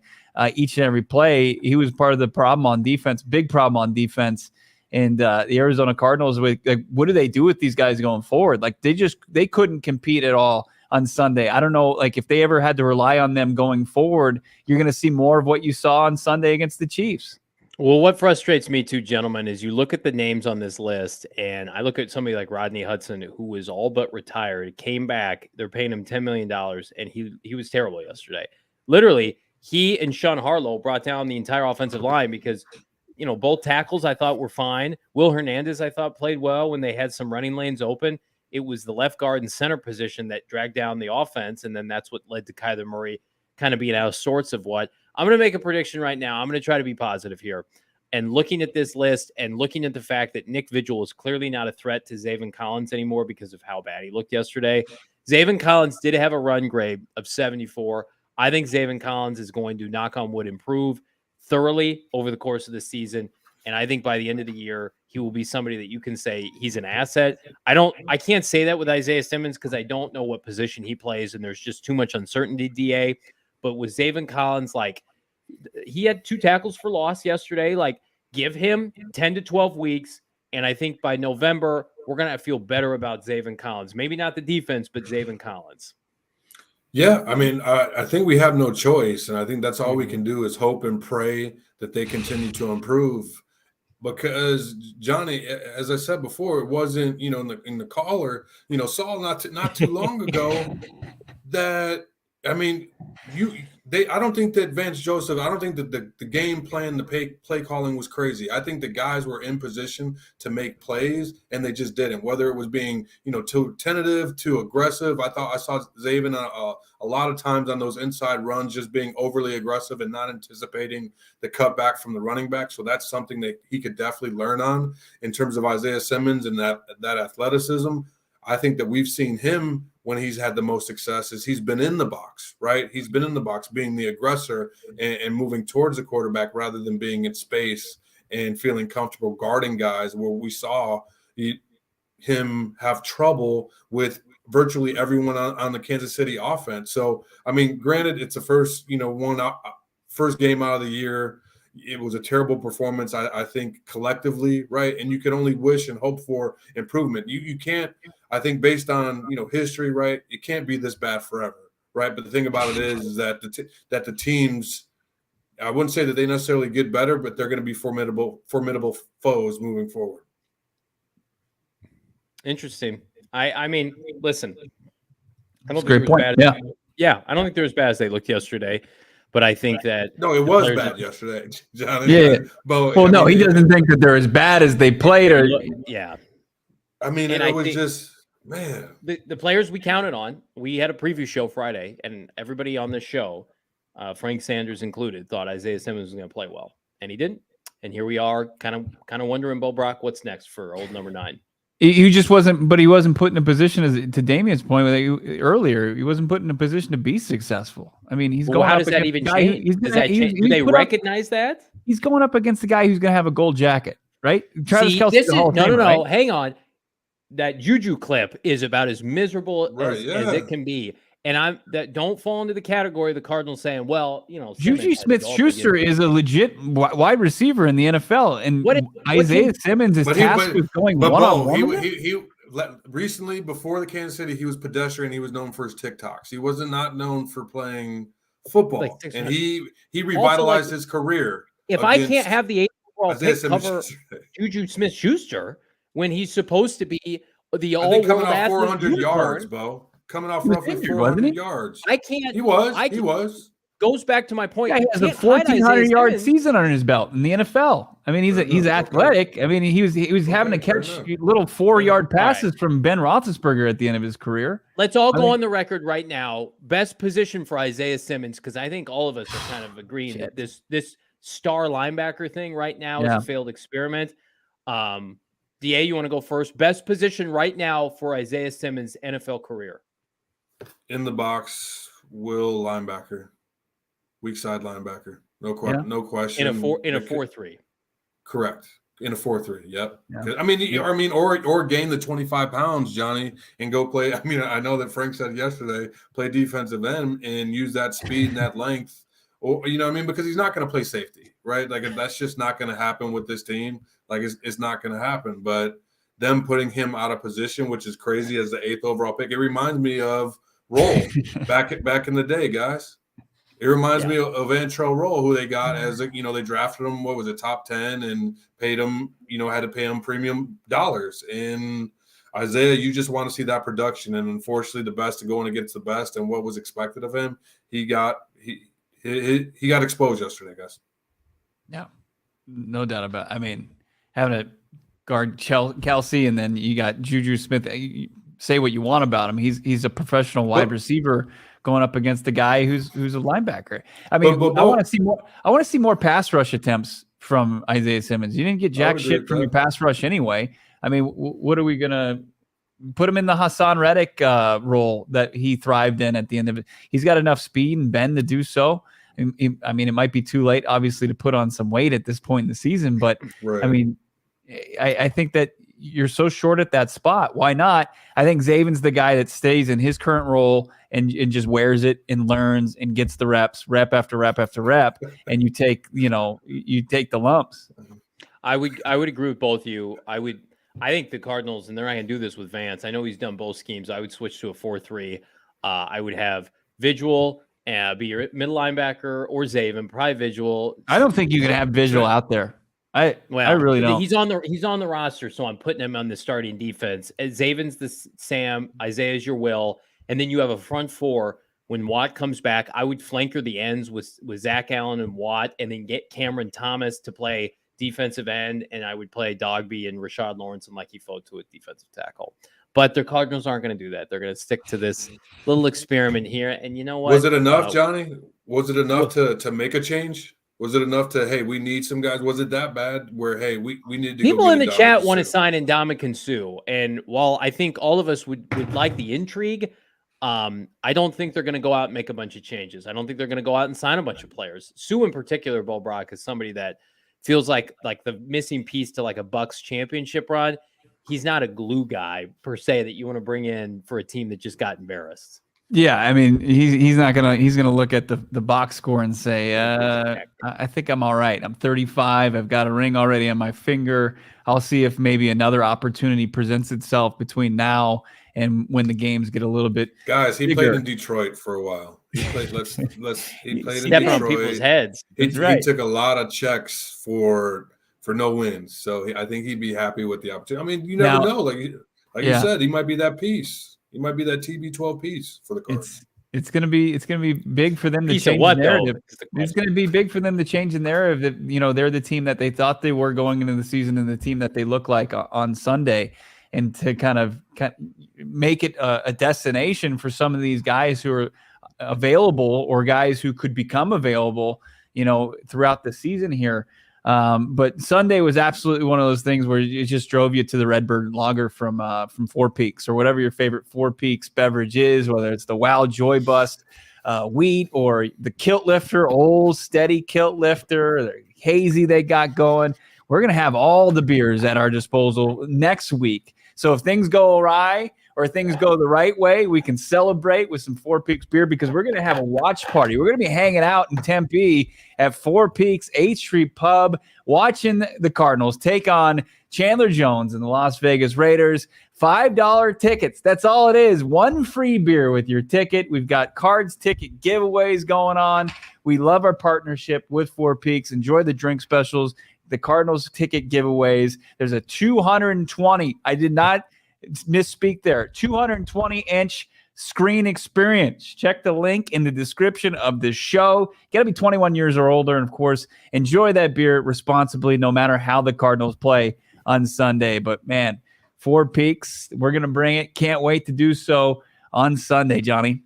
each and every play. He was part of the problem on defense, big problem on defense. And the Arizona Cardinals, what do they do with these guys going forward? Like they couldn't compete at all on Sunday. I don't know, like if they ever had to rely on them going forward, you're going to see more of what you saw on Sunday against the Chiefs. Well, what frustrates me too, gentlemen, is you look at the names on this list, and I look at somebody like Rodney Hudson, who was all but retired, came back. They're paying him $10 million, and he was terrible yesterday. Literally, he and Sean Harlow brought down the entire offensive line because – you know, both tackles I thought were fine. Will Hernandez, I thought, played well when they had some running lanes open. It was the left guard and center position that dragged down the offense, and then that's what led to Kyler Murray kind of being out of sorts of what. I'm going to make a prediction right now. I'm going to try to be positive here. And looking at this list and looking at the fact that Nick Vigil is clearly not a threat to Zaven Collins anymore because of how bad he looked yesterday. Zaven Collins did have a run grade of 74. I think Zaven Collins is going to, knock on wood, improve thoroughly over the course of the season. And I think by the end of the year, he will be somebody that you can say he's an asset. I can't say that with Isaiah Simmons because I don't know what position he plays and there's just too much uncertainty, DA. But with Zaven Collins, like he had 2 tackles for loss yesterday. Like give him 10 to 12 weeks. And I think by November, we're going to feel better about Zaven Collins. Maybe not the defense, but Zaven Collins. Yeah, I mean, I think we have no choice, and I think that's all we can do is hope and pray that they continue to improve. Because Johnny, as I said before, it wasn't in the caller, Saul not too long ago that I mean I don't think that Vance Joseph, I don't think that the game plan, the play calling was crazy. I think the guys were in position to make plays and they just didn't. Whether it was being, too tentative, too aggressive. I saw Zaven a lot of times on those inside runs just being overly aggressive and not anticipating the cutback from the running back. So that's something that he could definitely learn on in terms of Isaiah Simmons and that athleticism. I think that we've seen him when he's had the most success is he's been in the box, right? He's been in the box being the aggressor and moving towards the quarterback rather than being in space and feeling comfortable guarding guys, where we saw him have trouble with virtually everyone on the Kansas City offense. So, I mean, granted, it's the first game out of the year. It was a terrible performance, I think, collectively, right? And you can only wish and hope for improvement. You can't, I think, based on, history, right, it can't be this bad forever, right? But the thing about it is that the teams, I wouldn't say that they necessarily get better, but they're going to be formidable foes moving forward. Interesting. I mean, listen, I don't think they're as bad. Yeah, I don't think they're as bad as they looked yesterday. But I think that No, it was bad yesterday, Johnny. Yeah. Bo, Well, no, he doesn't think that they're as bad as they played. Or yeah. I mean, And it I was think just, man. The players we counted on, we had a preview show Friday, and everybody on this show, Frank Sanders included, thought Isaiah Simmons was going to play well, and he didn't. And here we are, kind of wondering, Bo Brock, what's next for old number 9? he just wasn't, but he wasn't put in a position, as to Damien's point earlier, he wasn't put in a position to be successful. I mean, he's going. How up does that even change? Does that change? Do they recognize that? He's going up against the guy who's going to have a gold jacket, right? Travis Kelce. No. Right? Hang on. That Juju clip is about as miserable as it can be. And don't fall into the category of the Cardinals saying, well, Juju Smith-Schuster is a legit wide receiver in the NFL, and Isaiah Simmons is tasked with going one-on-one. He recently, before the Kansas City, he was pedestrian. He was known for his TikToks. He wasn't not known for playing football, and he revitalized his career. If I can't have the 8th overall pick cover Juju Smith-Schuster when he's supposed to be the all-world coming off athlete 400 yards, Bo. Coming off roughly 400 yards. I can't. He was. Goes back to my point. He has a 1,400-yard season under his belt in the NFL. I mean, he's athletic. I mean, he was having to catch little 4-yard passes from Ben Roethlisberger at the end of his career. Let's all go on the record right now. Best position for Isaiah Simmons, because I think all of us are kind of agreeing that this star linebacker thing right now is a failed experiment. DA, you want to go first? Best position right now for Isaiah Simmons' NFL career. In the box, will linebacker, weak side linebacker, no question. In a 4-3. Correct. In a 4-3. Yep. Yeah. I mean, or gain the 25 pounds, Johnny, and go play. I mean, I know that Frank said yesterday, play defensive end and use that speed and that length, or because he's not going to play safety, right? Like that's just not going to happen with this team. Like it's not going to happen. But them putting him out of position, which is crazy, as the 8th overall pick, it reminds me of Roll back in the day, guys. It reminds me of Antrell Roll, who they got as they drafted him. What was it, top 10, and paid him. Had to pay him premium dollars. And Isaiah, you just want to see that production, and unfortunately, the best going against the best, and what was expected of him, he got exposed yesterday, guys. Yeah, no doubt about it. I mean, having to guard Kelce, and then you got Juju Smith. Say what you want about him. He's a professional wide receiver going up against the guy who's a linebacker. I mean, I want to see more. I want to see more pass rush attempts from Isaiah Simmons. You didn't get jack shit from your pass rush anyway. I mean, what are we gonna put him in the Hassan Reddick role that he thrived in at the end of it? He's got enough speed and bend to do so. I mean, it might be too late, obviously, to put on some weight at this point in the season, but I mean, I think that you're so short at that spot. Why not? I think Zaven's the guy that stays in his current role and just wears it and learns and gets the reps, rep after rep after rep, and you take the lumps. I would agree with both of you. I think the Cardinals, and they're not going to do this with Vance. I know he's done both schemes. I would switch to a 4-3. I would have Bidwill be your middle linebacker, or Zaven, probably Bidwill. I don't think you can have Bidwill out there. I really don't. He's on the roster, so I'm putting him on the starting defense. Zaven's the Sam, Isaiah's your Will, and then you have a front 4. When Watt comes back, I would flanker the ends with Zach Allen and Watt, and then get Cameron Thomas to play defensive end, and I would play Dogby and Rashad Lawrence and Mikey Fotu at defensive tackle. But the Cardinals aren't going to do that. They're going to stick to this little experiment here. And you know what? Was it enough, Johnny? Was it enough to make a change? Was it enough to, hey, we need some guys? Was it that bad where, hey, we need to people in the chat want to sign Ndamukong Suh. And while I think all of us would like the intrigue, I don't think they're going to go out and make a bunch of changes. I don't think they're going to go out and sign a bunch of players. Suh in particular, Bo Brock, is somebody that feels like the missing piece to like a Bucks championship run. He's not a glue guy per se that you want to bring in for a team that just got embarrassed. Yeah, I mean, he's gonna look at the box score and say, I think I'm all right. I'm 35. I've got a ring already on my finger. I'll see if maybe another opportunity presents itself between now and when the games get a little bit. Guys, he played in Detroit for a while. He played. He played in Detroit. On people's heads. He took a lot of checks for no wins, so I think he'd be happy with the opportunity. I mean, you never know. Like you said, he might be that piece. He might be that TB12 piece for the Cardinals. It's gonna be big for them to Piece of change what, the narrative. though, is the It's question. gonna be big for them to change the narrative that they're the team that they thought they were going into the season and the team that they look like on Sunday, and to kind of make it a destination for some of these guys who are available or guys who could become available, throughout the season here. But Sunday was absolutely one of those things where it just drove you to the Redbird Lager from Four Peaks, or whatever your favorite Four Peaks beverage is, whether it's the Wow Joy Bust wheat or the Kilt Lifter, old steady Kilt Lifter, the hazy they got going. We're going to have all the beers at our disposal next week. So if things go awry or things go the right way, we can celebrate with some Four Peaks beer, because we're going to have a watch party. We're going to be hanging out in Tempe at Four Peaks 8th Street Pub, watching the Cardinals take on Chandler Jones and the Las Vegas Raiders. $5 tickets. That's all it is. One free beer with your ticket. We've got cards, ticket giveaways going on. We love our partnership with Four Peaks. Enjoy the drink specials, the Cardinals ticket giveaways. There's a 220. I did not misspeak there. 220-inch screen experience. Check the link in the description of the show. Got to be 21 years or older. And, of course, enjoy that beer responsibly, no matter how the Cardinals play on Sunday. But, man, Four Peaks, we're going to bring it. Can't wait to do so on Sunday, Johnny.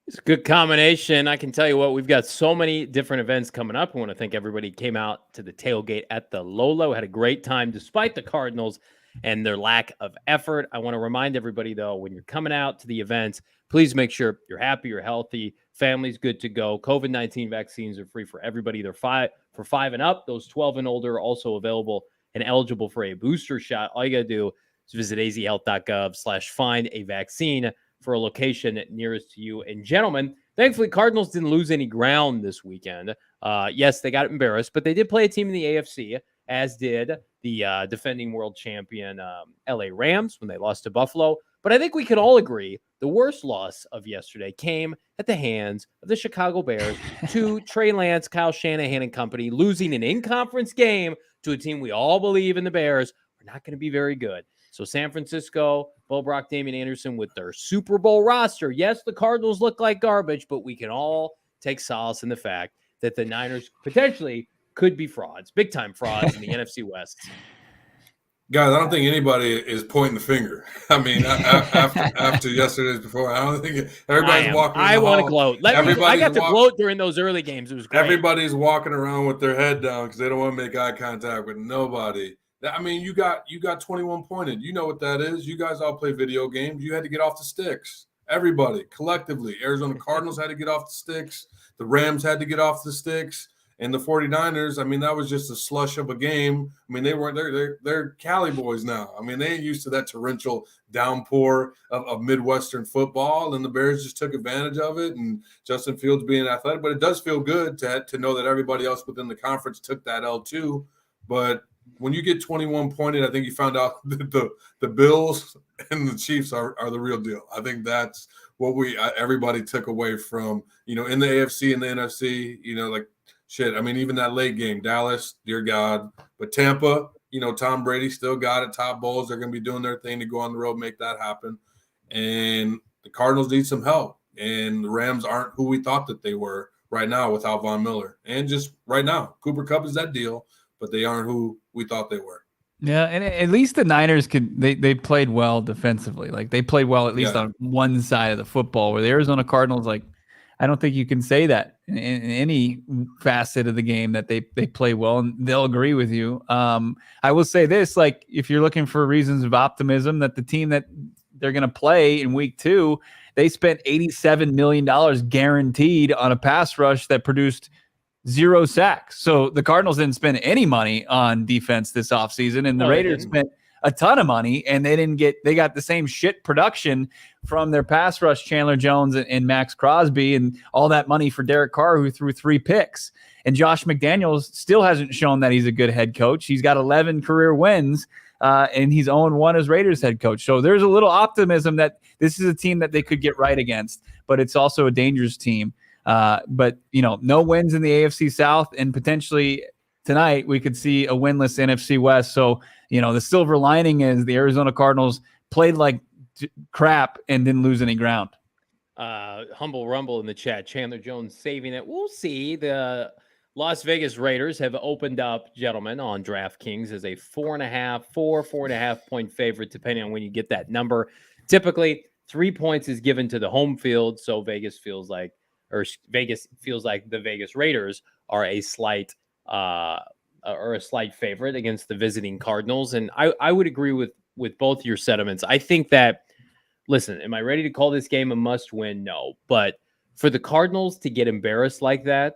It's a good combination. I can tell you what, we've got so many different events coming up. I want to thank everybody who came out to the tailgate at the Lola. We had a great time despite the Cardinals and their lack of effort. I want to remind everybody, though, when you're coming out to the events, please make sure you're happy, you're healthy, family's good to go. COVID-19 vaccines are free for everybody. They're for 5 and up. Those 12 and older are also available and eligible for a booster shot. All you got to do is visit azhealth.gov/find a vaccine for a location nearest to you. And gentlemen, thankfully, Cardinals didn't lose any ground this weekend. Yes, they got embarrassed, but they did play a team in the AFC, as did the defending world champion LA Rams when they lost to Buffalo. But I think we could all agree the worst loss of yesterday came at the hands of the Chicago Bears to Trey Lance, Kyle Shanahan and company, losing an in-conference game to a team we all believe in, the Bears, are not going to be very good. So San Francisco, Bo Brock, Damien Anderson with their Super Bowl roster. Yes, the Cardinals look like garbage, but we can all take solace in the fact that the Niners potentially could be frauds, big-time frauds in the NFC West. Guys, I don't think anybody is pointing the finger. I mean, after yesterday's before, I don't think everybody's walking around. I want to gloat. I got to gloat during those early games. It was great. Everybody's walking around with their head down because they don't want to make eye contact with nobody. I mean, you got 21 pointed. You know what that is. You guys all play video games. You had to get off the sticks. Everybody, collectively. Arizona Cardinals had to get off the sticks. The Rams had to get off the sticks. And the 49ers, I mean, that was just a slush of a game. I mean, they're Cali boys now. I mean, they ain't used to that torrential downpour of Midwestern football, and the Bears just took advantage of it. And Justin Fields being athletic, but it does feel good to know that everybody else within the conference took that L too. But when you get 21 pointed, I think you found out that the Bills and the Chiefs are the real deal. I think that's what everybody took away from, in the AFC and the NFC, like, shit, I mean, even that late game, Dallas, dear God. But Tampa, Tom Brady still got it, top bowls. They're going to be doing their thing to go on the road, make that happen. And the Cardinals need some help. And the Rams aren't who we thought that they were right now without Von Miller. And just right now, Cooper Kupp is that deal, but they aren't who we thought they were. Yeah, and at least the Niners they played well defensively. Like, they played well at least on one side of the football, where the Arizona Cardinals, like, I don't think you can say that in any facet of the game that they play well, and they'll agree with you. I will say this, like, if you're looking for reasons of optimism, that the team that they're going to play in week 2, they spent $87 million guaranteed on a pass rush that produced 0 sacks. So the Cardinals didn't spend any money on defense this offseason, and the Raiders spent a ton of money, and they got the same shit production from their pass rush, Chandler Jones and Max Crosby, and all that money for Derek Carr, who threw 3 picks. And Josh McDaniels still hasn't shown that he's a good head coach. He's got 11 career wins, and he's 0-1 as Raiders head coach. So there's a little optimism that this is a team that they could get right against, but it's also a dangerous team. But no wins in the AFC South, and potentially tonight we could see a winless NFC West. So, the silver lining is the Arizona Cardinals played like crap and didn't lose any ground. Humble Rumble in the chat. Chandler Jones saving it. We'll see. The Las Vegas Raiders have opened up, gentlemen, on DraftKings as a 4.5 point favorite, depending on when you get that number. Typically, 3 points is given to the home field, so Vegas feels like the Vegas Raiders are a slight favorite against the visiting Cardinals. And I would agree with both your sentiments. I think that, listen, am I ready to call this game a must-win? No. But for the Cardinals to get embarrassed like that,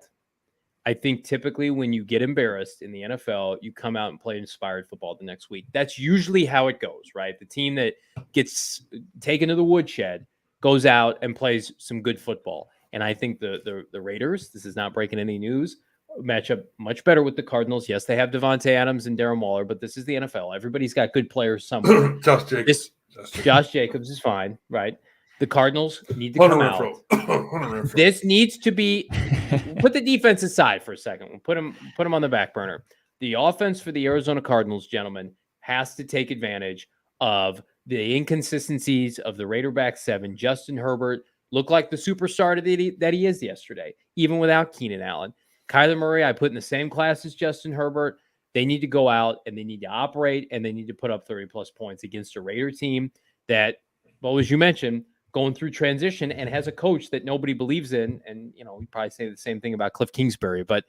I think typically when you get embarrassed in the NFL, you come out and play inspired football the next week. That's usually how it goes, right? The team that gets taken to the woodshed goes out and plays some good football. And I think the Raiders, this is not breaking any news, match up much better with the Cardinals. Yes, they have Devontae Adams and Darren Waller, but this is the NFL. Everybody's got good players somewhere. Josh Jacobs is fine, right? The Cardinals need to come out. This needs to be put the defense aside for a second. We'll put them on the back burner. The offense for the Arizona Cardinals, gentlemen, has to take advantage of the inconsistencies of the Raider back seven. Justin Herbert looked like the superstar that he is yesterday, even without Keenan Allen. Kyler Murray, I put in the same class as Justin Herbert. They need to go out and they need to operate and they need to put up 30-plus points against a Raider team that, well, as you mentioned, going through transition and has a coach that nobody believes in. And, you probably say the same thing about Kliff Kingsbury. But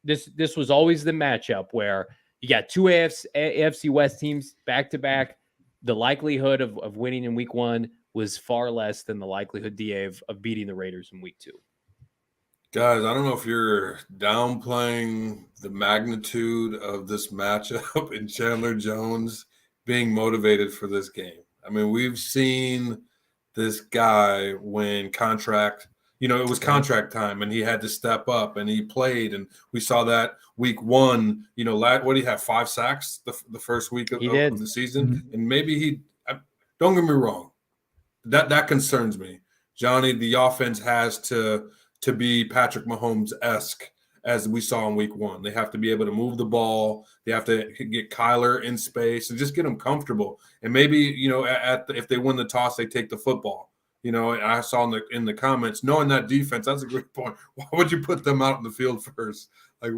this was always the matchup where you got two AFC West teams back-to-back. The likelihood of winning in week one was far less than the likelihood, DA, of beating the Raiders in week two. Guys, I don't know if you're downplaying the magnitude of this matchup and Chandler Jones being motivated for this game. I mean, we've seen this guy when contract, it was contract time and he had to step up and he played. And we saw that week one, what do you have, 5 sacks the first week of the season? Mm-hmm. And maybe don't get me wrong, that concerns me. Johnny, the offense has to be Patrick Mahomes-esque as we saw in week one. They have to be able to move the ball. They have to get Kyler in space and just get him comfortable. And maybe, if they win the toss, they take the football. And I saw in the comments, knowing that defense, that's a great point. Why would you put them out in the field first? Like,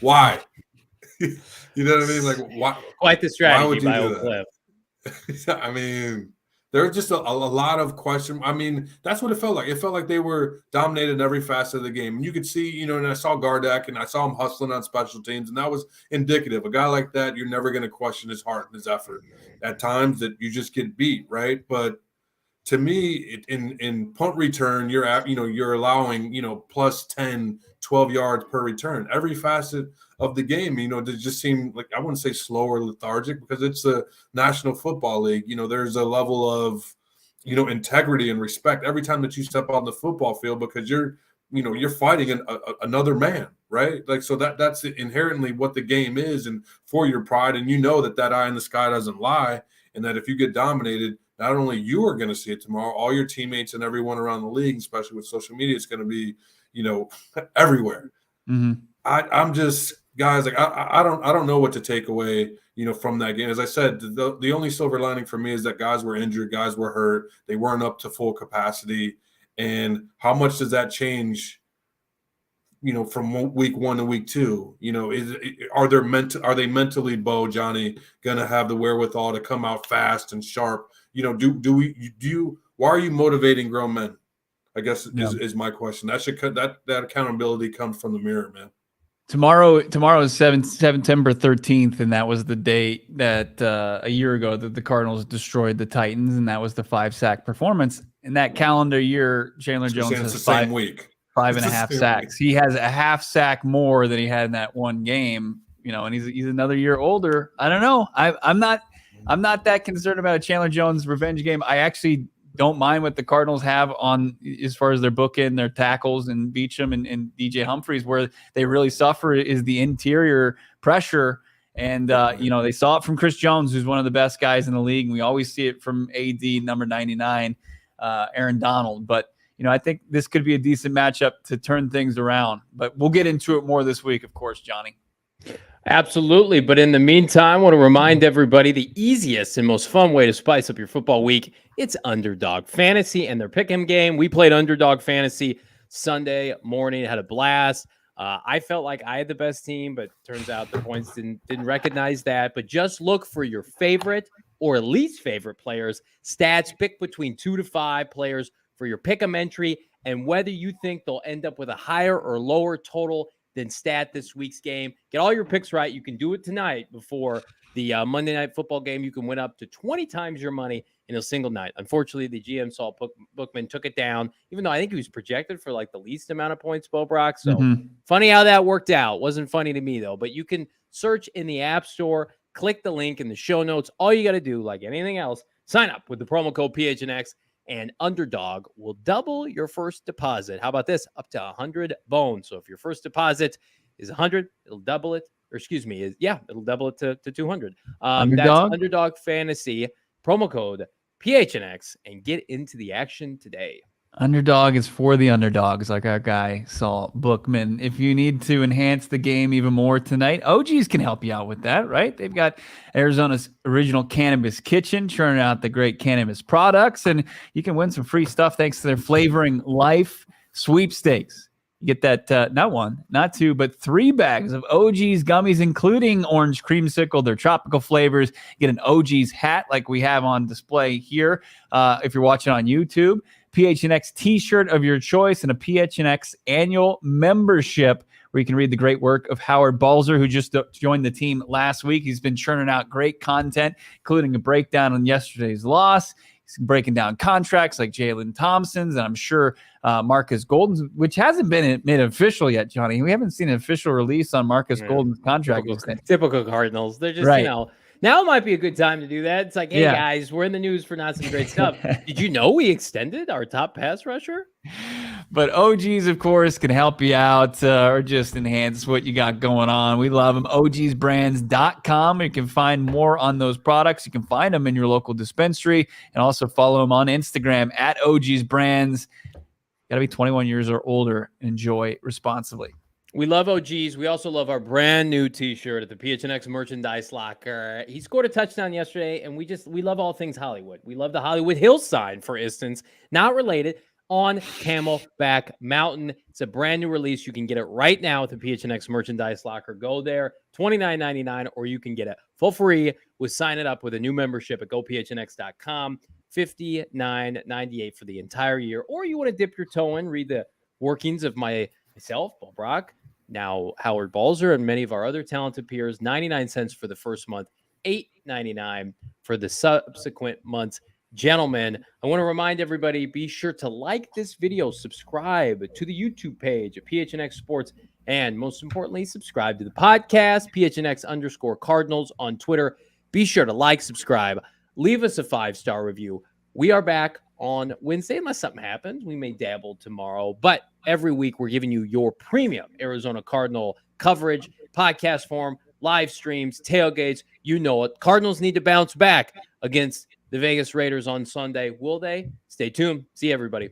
why? You know what I mean? Like, why? Quite the strategy. Why would you by do that? I mean, there were just a lot of questions. I mean, that's what it felt like. It felt like they were dominated in every facet of the game. And you could see, and I saw Gardeck and I saw him hustling on special teams, and that was indicative. A guy like that, you're never going to question his heart and his effort. At times that you just get beat, right? But to me, in punt return, you're allowing, plus 10, 12 yards per return. Every facet of the game, they just seem like, I wouldn't say slow or lethargic because it's a National Football League. There's a level of, integrity and respect every time that you step on the football field because you're fighting another man, right? Like, so that's inherently what the game is and for your pride. And that eye in the sky doesn't lie. And that if you get dominated, not only you are going to see it tomorrow, all your teammates and everyone around the league, especially with social media, it's going to be, everywhere. Mm-hmm. I'm just, guys, like I don't know what to take away, from that game. As I said, the only silver lining for me is that guys were injured, guys were hurt, they weren't up to full capacity, and how much does that change? From week one to week two, are they mentally, Johnny, gonna have the wherewithal to come out fast and sharp? Why are you motivating grown men? I guess is my question. That accountability comes from the mirror, man. Tomorrow is September 13th, and that was the date that a year ago that the Cardinals destroyed the Titans, and that was the 5-sack performance. In that calendar year, Chandler Jones has the same week. 5.5 sacks. He has a half sack more than he had in that one game, and he's another year older. I don't know. I'm not that concerned about a Chandler Jones revenge game. I actually don't mind what the Cardinals have on as far as their bookend, their tackles and Beachum and DJ Humphries. Where they really suffer is the interior pressure. And, they saw it from Chris Jones, who's one of the best guys in the league. And we always see it from AD number 99, Aaron Donald. But, I think this could be a decent matchup to turn things around. But we'll get into it more this week, of course, Johnny. Absolutely. But in the meantime, I want to remind everybody the easiest and most fun way to spice up your football week, it's Underdog Fantasy and their Pick'em game. We played Underdog Fantasy Sunday morning, had a blast. I felt like I had the best team, but turns out the points didn't recognize that. But just look for your favorite or least favorite players' stats. Pick between 2 to 5 players for your Pick'em entry, and whether you think they'll end up with a higher or lower total than stat this week's game. Get all your picks right. You can do it tonight before the Monday Night Football game. You can win up to 20 times your money in a single night. Unfortunately, the GM Saul Bookman took it down, even though I think he was projected for like the least amount of points, Bo Brock. So funny how that worked out. Wasn't funny to me, though. But you can search in the App Store, click the link in the show notes. All you got to do, like anything else, sign up with the promo code PHNX, and Underdog will double your first deposit. How about this? Up to 100 bones. So if your first deposit is 100, it'll double it. Or excuse me, it'll double it to 200. That's Underdog Fantasy, promo code PHNX, and get into the action today. Underdog is for the underdogs, like our guy Saul Bookman. If you need to enhance the game even more tonight, OGs can help you out with that, right? They've got Arizona's original cannabis kitchen churning out the great cannabis products, and you can win some free stuff thanks to their Flavoring Life sweepstakes. You get that not 1, not 2, but 3 bags of OG's gummies, including orange creamsicle, their tropical flavors. You get an OG's hat like we have on display here if you're watching on YouTube. PHNX t-shirt of your choice, and a PHNX annual membership where you can read the great work of Howard Balzer, who just joined the team last week. He's been churning out great content, including a breakdown on yesterday's loss. He's breaking down contracts like Jalen Thompson's, and I'm sure Marcus Golden's, which hasn't been made official yet, Johnny. We haven't seen an official release on Marcus Golden's contract. Typical Cardinals. They're just, now might be a good time to do that. It's like, hey, guys, we're in the news for not some great stuff. Did you know we extended our top pass rusher? But OGs, of course, can help you out or just enhance what you got going on. We love them. OGsBrands.com. You can find more on those products. You can find them in your local dispensary, and also follow them on Instagram at OGsBrands. Got to be 21 years or older. Enjoy responsibly. We love OGs. We also love our brand new t-shirt at the PHNX merchandise locker. He scored a touchdown yesterday, and we love all things Hollywood. We love the Hollywood Hills sign, for instance, not related, on Camelback Mountain. It's a brand new release. You can get it right now at the PHNX merchandise locker. Go there, $29.99, or you can get it for free with sign it up with a new membership at gophnx.com, $59.98 for the entire year. Or you want to dip your toe in, read the workings of myself, Bo Brock, now Howard Balzer, and many of our other talented peers. 99 cents for the first month, $8.99 for the subsequent months. Gentlemen, I want to remind everybody, be sure to like this video, subscribe to the YouTube page at PHNX Sports, and most importantly, subscribe to the podcast, PHNX_Cardinals on Twitter. Be sure to like, subscribe, leave us a 5-star review. We are back on Wednesday, unless something happens. We may dabble tomorrow, but every week we're giving you your premium Arizona Cardinal coverage, podcast form, live streams, tailgates. You know it. Cardinals need to bounce back against the Vegas Raiders on Sunday. Will they? Stay tuned. See everybody.